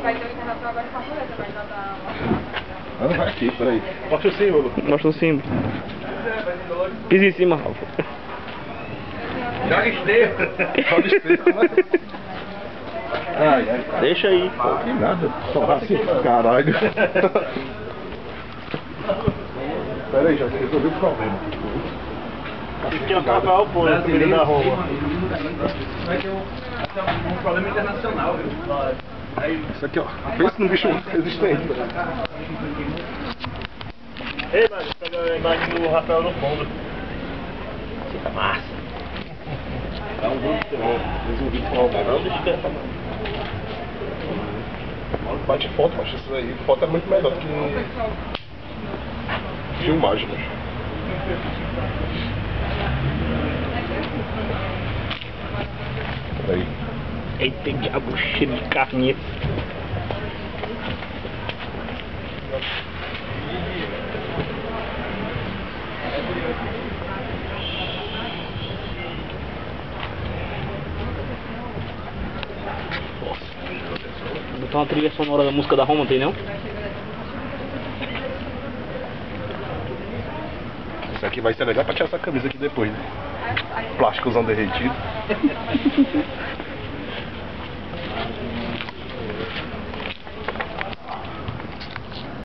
Vai ter o internacional agora em Fortaleza, mas já tá... Não, vai aqui, peraí. Mostra o símbolo. Mostra o símbolo. Pisa em cima, Rafa. Joga esterco. Joga esterco, né? Ai, ai. Deixa aí. Pô, que nada. Só assim, caralho. Peraí, já resolvi o problema. Aqui é o Rafael Polo, o primeiro da Roma. Vai ter um problema internacional, viu? Isso aqui, ó. Pensa num bicho resistente. Ei, mano, pega a imagem do Rafael no fundo. Fica massa. É um jogo de terror. Resolvi o problema. Não, deixa eu ver. Bate foto, mas isso aí, foto é muito melhor que filmagem, mas. Peraí. Eita, diabo, cheiro de carninha. Botar uma trilha sonora da música da Roma, tem não? Isso aqui vai ser legal pra tirar essa camisa aqui depois, né? Plásticozão derretido.